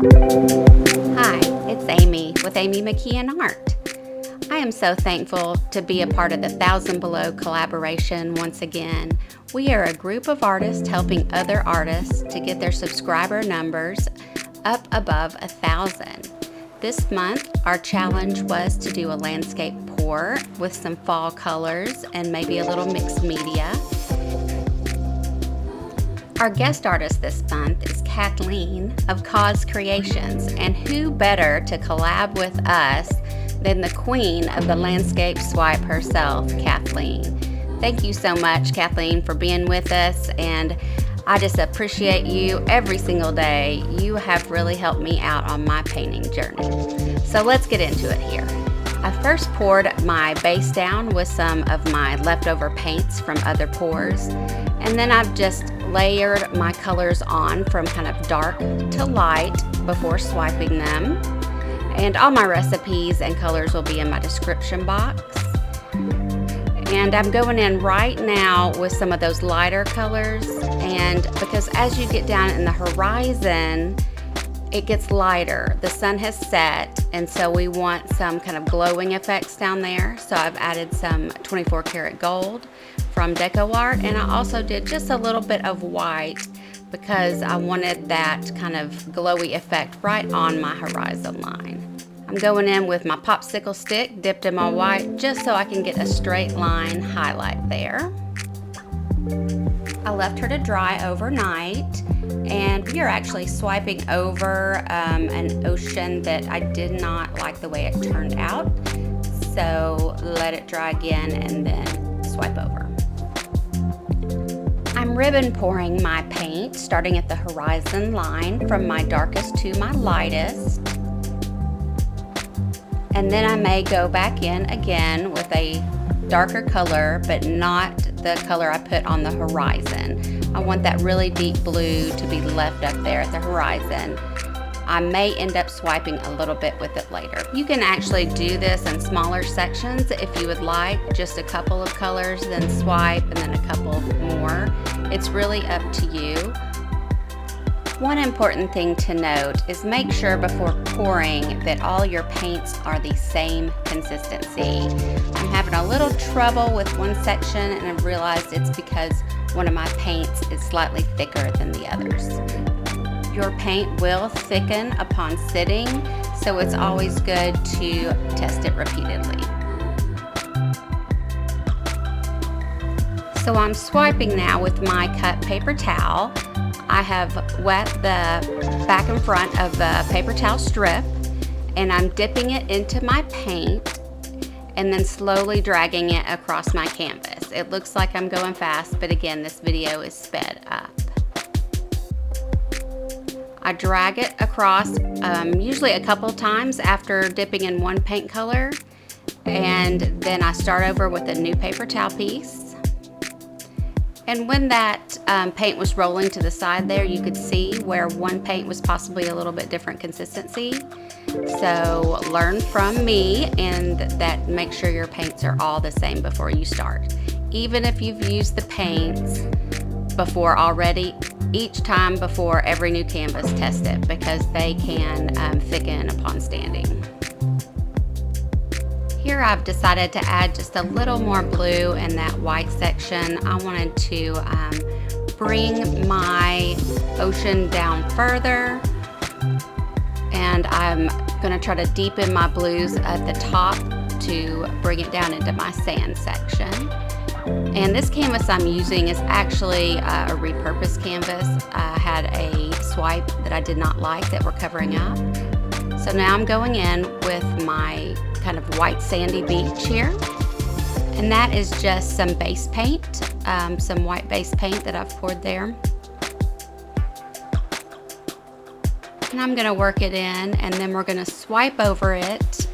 Hi, it's Amy with Amy McKeon Art. I am so thankful to be a part of the 1,000 Below collaboration once again. We are a group of artists helping other artists to get their subscriber numbers up above 1,000. This month, our challenge was to do a landscape pour with some fall colors and maybe a little mixed media. Our guest artist this month is Kathleen of Cause Creations, and who better to collab with us than the queen of the landscape swipe herself, Kathleen. Thank you so much, Kathleen, for being with us, and I just appreciate you every single day. You have really helped me out on my painting journey. So let's get into it here. I first poured my base down with some of my leftover paints from other pours, and then I've just layered my colors on from kind of dark to light before swiping them. And all my recipes and colors will be in my description box. And I'm going in right now with some of those lighter colors, and because as you get down in the horizon, it gets lighter. The sun has set, and so we want some kind of glowing effects down there. So I've added some 24 karat gold from DecoArt, and I also did just a little bit of white because I wanted that kind of glowy effect right on my horizon line. I'm going in with my popsicle stick dipped in my white just so I can get a straight line highlight there. I left her to dry overnight, and we are actually swiping over an ocean that I did not like the way it turned out. So let it dry again and then swipe over. I'm ribbon pouring my paint, starting at the horizon line from my darkest to my lightest. And then I may go back in again with a darker color, but not the color I put on the horizon. I want that really deep blue to be left up there at the horizon. I may end up swiping a little bit with it later. You can actually do this in smaller sections if you would like, just a couple of colors, then swipe, and then a couple more. It's really up to you. One important thing to note is make sure before pouring that all your paints are the same consistency. I'm having a little trouble with one section, and I've realized it's because one of my paints is slightly thicker than the others. Your paint will thicken upon sitting, so it's always good to test it repeatedly. So I'm swiping now with my cut paper towel. I have wet the back and front of the paper towel strip, and I'm dipping it into my paint and then slowly dragging it across my canvas. It looks like I'm going fast, but again, this video is sped up. I drag it across usually a couple times after dipping in one paint color, and then I start over with a new paper towel piece. And when that paint was rolling to the side there, you could see where one paint was possibly a little bit different consistency. So learn from me, and that make sure your paints are all the same before you start. Even if you've used the paints before already, each time before every new canvas, test it because they can thicken upon standing. Here I've decided to add just a little more blue in that white section. I wanted to bring my ocean down further, and I'm going to try to deepen my blues at the top to bring it down into my sand section. And this canvas I'm using is actually a repurposed canvas. I had a swipe that I did not like that we're covering up. So now I'm going in with my kind of white sandy beach here. And that is just some base paint, some white base paint that I've poured there. And I'm gonna work it in, and then we're gonna swipe over it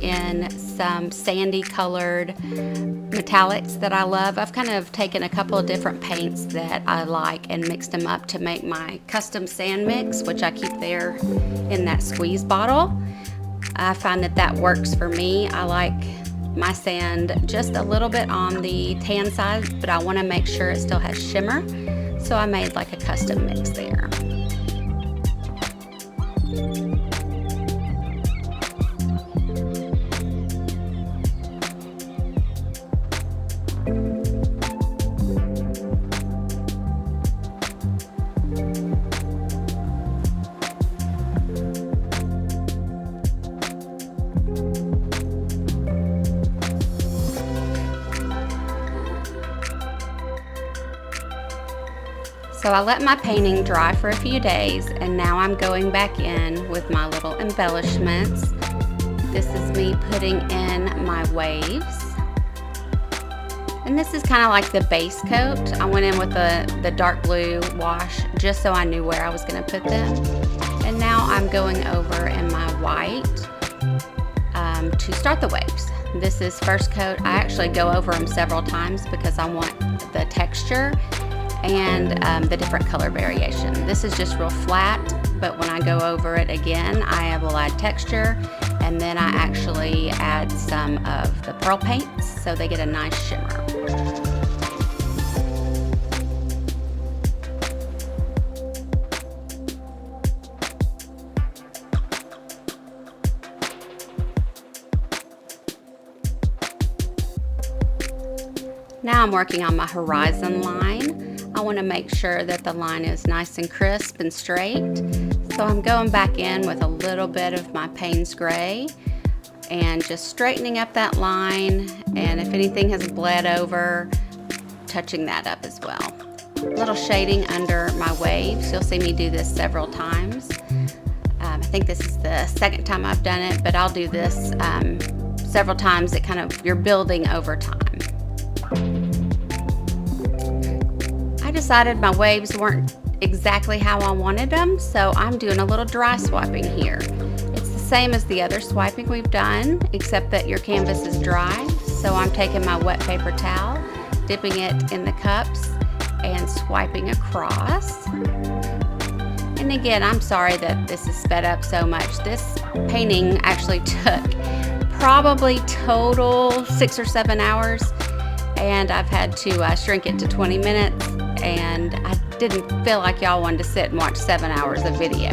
in some sandy colored metallics that I love. I've kind of taken a couple of different paints that I like and mixed them up to make my custom sand mix, which I keep there in that squeeze bottle. I find that that works for me. I like my sand just a little bit on the tan side, but I want to make sure it still has shimmer, so I made like a custom mix there. So I let my painting dry for a few days, and now I'm going back in with my little embellishments. This is me putting in my waves. And this is kind of like the base coat. I went in with the dark blue wash just so I knew where I was going to put them. And now I'm going over in my white to start the waves. This is first coat. I actually go over them several times because I want the texture and the different color variation. This is just real flat, but when I go over it again, I will add texture, and then I actually add some of the pearl paints so they get a nice shimmer. Now I'm working on my horizon line. I want to make sure that the line is nice and crisp and straight. So I'm going back in with a little bit of my Paynes Gray and just straightening up that line, and if anything has bled over, touching that up as well. A little shading under my waves. You'll see me do this several times. I think this is the second time I've done it, but I'll do this several times. You're building over time. I decided my waves weren't exactly how I wanted them, so I'm doing a little dry swiping here. It's the same as the other swiping we've done, except that your canvas is dry. So I'm taking my wet paper towel, dipping it in the cups, and swiping across. And again, I'm sorry that this is sped up so much. This painting actually took probably total 6 or 7 hours, and I've had to shrink it to 20 minutes. And I didn't feel like y'all wanted to sit and watch 7 hours of video.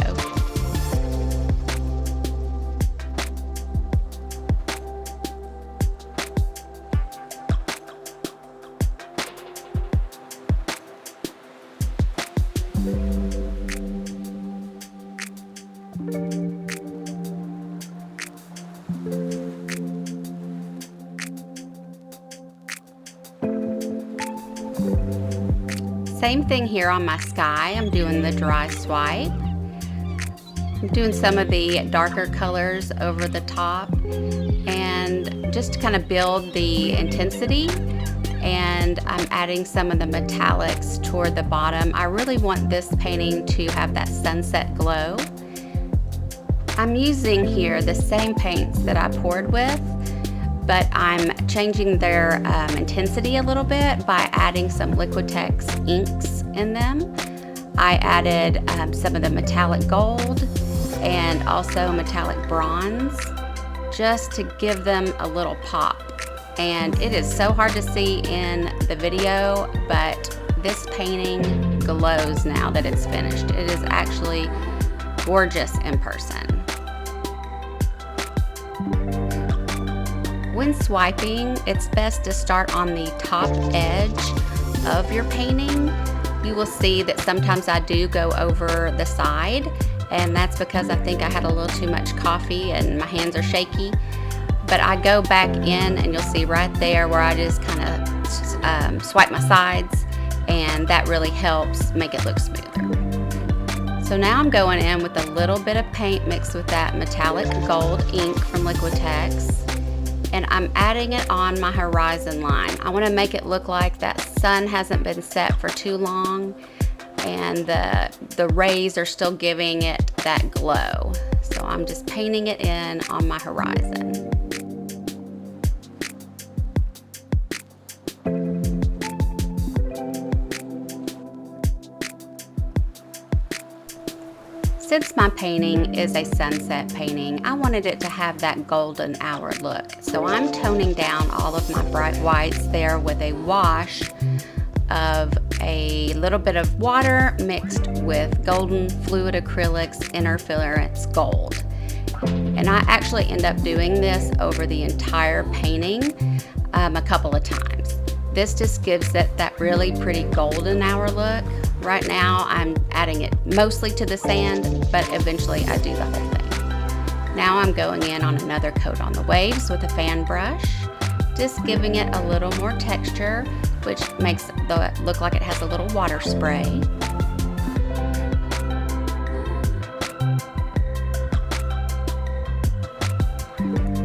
Same thing here on my sky. I'm doing the dry swipe. I'm doing some of the darker colors over the top, and just to kind of build the intensity, and I'm adding some of the metallics toward the bottom. I really want this painting to have that sunset glow. I'm using here the same paints that I poured with, but I'm changing their intensity a little bit by adding some Liquitex inks in them. I added some of the metallic gold and also metallic bronze just to give them a little pop. And it is so hard to see in the video, but this painting glows now that it's finished. It is actually gorgeous in person. When swiping, it's best to start on the top edge of your painting. You will see that sometimes I do go over the side, and that's because I think I had a little too much coffee and my hands are shaky. But I go back in, and you'll see right there where I just kind of swipe my sides, and that really helps make it look smoother. So now I'm going in with a little bit of paint mixed with that metallic gold ink from Liquitex, and I'm adding it on my horizon line. I want to make it look like that sun hasn't been set for too long, and the rays are still giving it that glow. So I'm just painting it in on my horizon. Since my painting is a sunset painting, I wanted it to have that golden hour look. So I'm toning down all of my bright whites there with a wash of a little bit of water mixed with Golden Fluid Acrylics Interference Gold. And I actually end up doing this over the entire painting a couple of times. This just gives it that really pretty golden hour look. Right now I'm adding it mostly to the sand, but eventually I do the whole thing. Now I'm going in on another coat on the waves with a fan brush, just giving it a little more texture, which makes it look like it has a little water spray.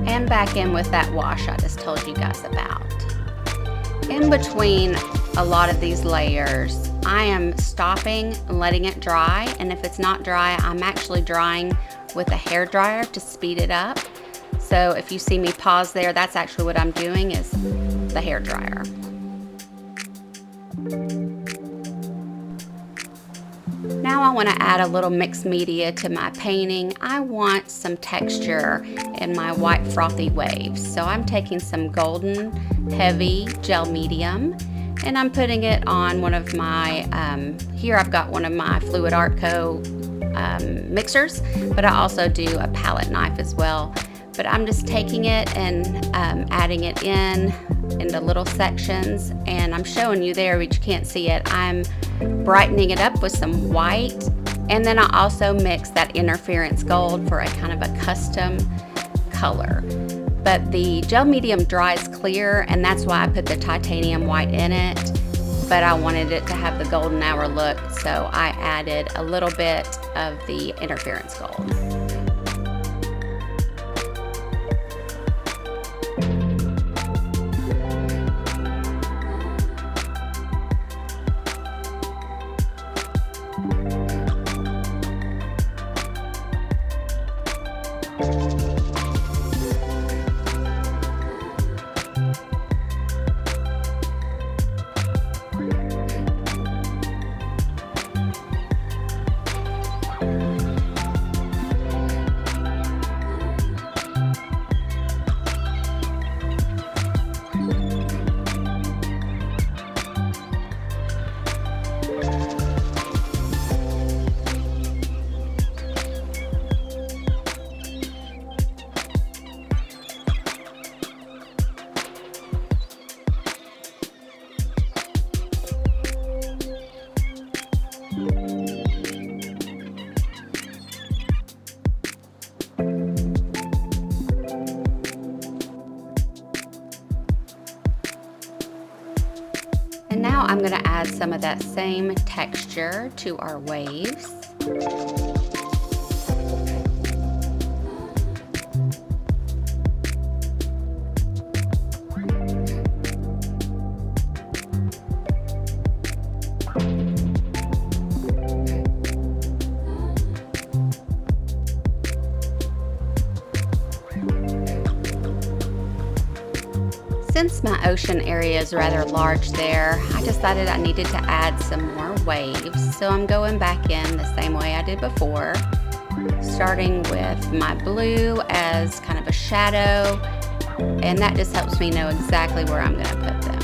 And back in with that wash I just told you guys about. In between a lot of these layers, I am stopping and letting it dry, and if it's not dry, I'm actually drying with a hair dryer to speed it up. So if you see me pause there, that's actually what I'm doing, is the hair dryer. Now I want to add a little mixed media to my painting. I want some texture in my white frothy waves. So I'm taking some golden heavy gel medium and I'm putting it on one of my, here I've got one of my Fluid Art Co. Mixers, but I also do a palette knife as well. But I'm just taking it and adding it into little sections, and I'm showing you there, but you can't see it. I'm brightening it up with some white, and then I also mix that interference gold for a kind of a custom color. But the gel medium dries clear, and that's why I put the titanium white in it, but I wanted it to have the golden hour look, so I added a little bit of the interference gold. Now I'm going to add some of that same texture to our waves. Since my ocean area is rather large there, I decided I needed to add some more waves. So I'm going back in the same way I did before, starting with my blue as kind of a shadow, and that just helps me know exactly where I'm going to put them.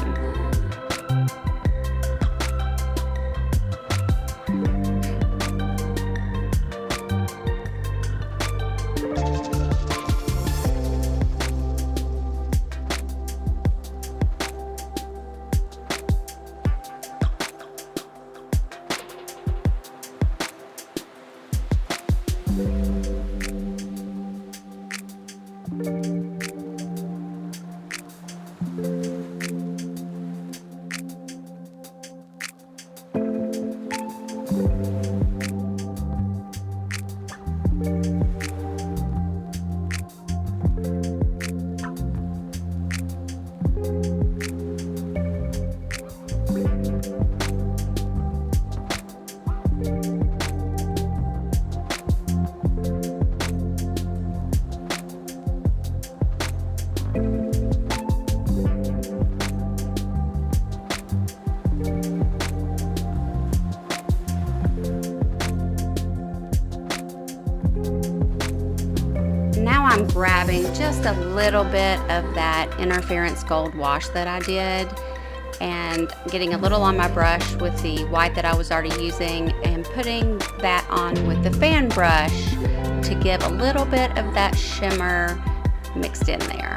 I'm grabbing just a little bit of that interference gold wash that I did, and getting a little on my brush with the white that I was already using and putting that on with the fan brush to give a little bit of that shimmer mixed in there.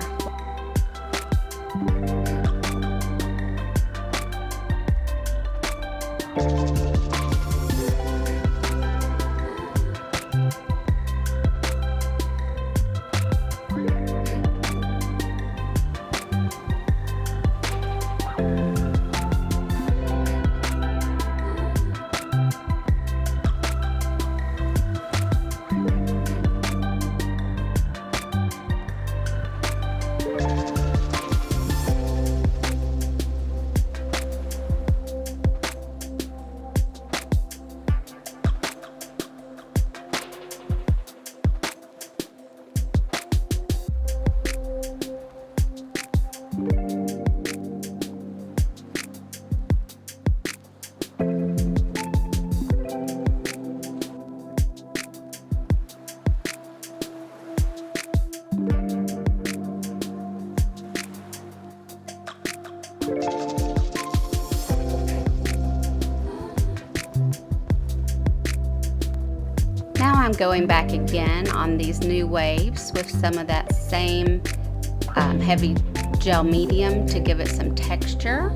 Now I'm going back again on these new waves with some of that same heavy gel medium to give it some texture.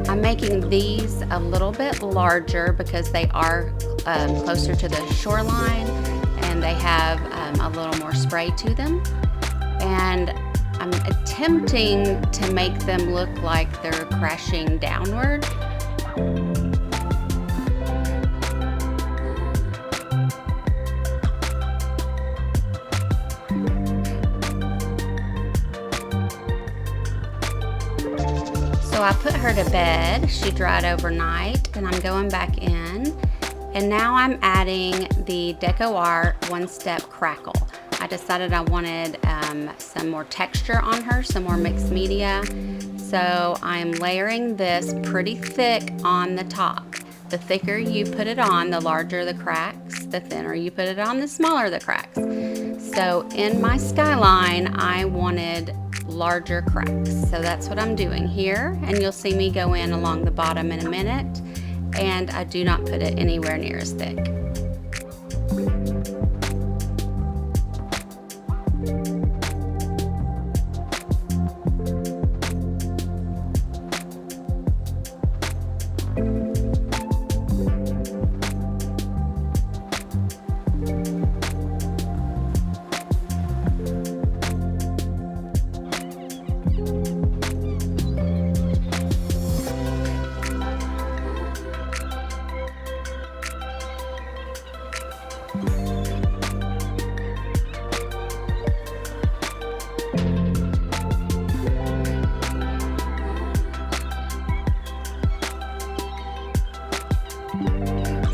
I'm making these a little bit larger because they are closer to the shoreline and they have a little more spray to them. And I'm attempting to make them look like they're crashing downward. So I put her to bed, she dried overnight, and I'm going back in. And now I'm adding the DecoArt One Step Crackle. I decided I wanted some more texture on her, some more mixed media. So I'm layering this pretty thick on the top. The thicker you put it on, the larger the cracks. The thinner you put it on, the smaller the cracks. So in my skyline, I wanted larger cracks. So that's what I'm doing here. And you'll see me go in along the bottom in a minute. And I do not put it anywhere near as thick.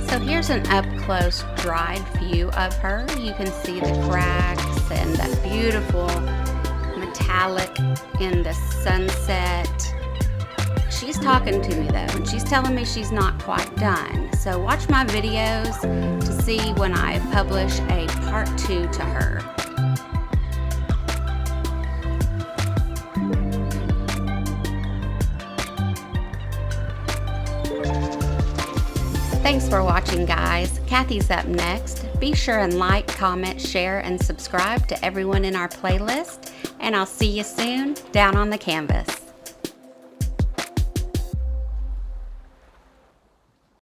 So here's an up-close dried view of her. You can see the cracks and that beautiful metallic in the sunset. She's talking to me though, and she's telling me she's not quite done. So watch my videos to see when I publish a part 2 to her. Thanks for watching, guys. Kathy's up next. Be sure and like, comment, share, and subscribe to everyone in our playlist. And I'll see you soon down on the canvas.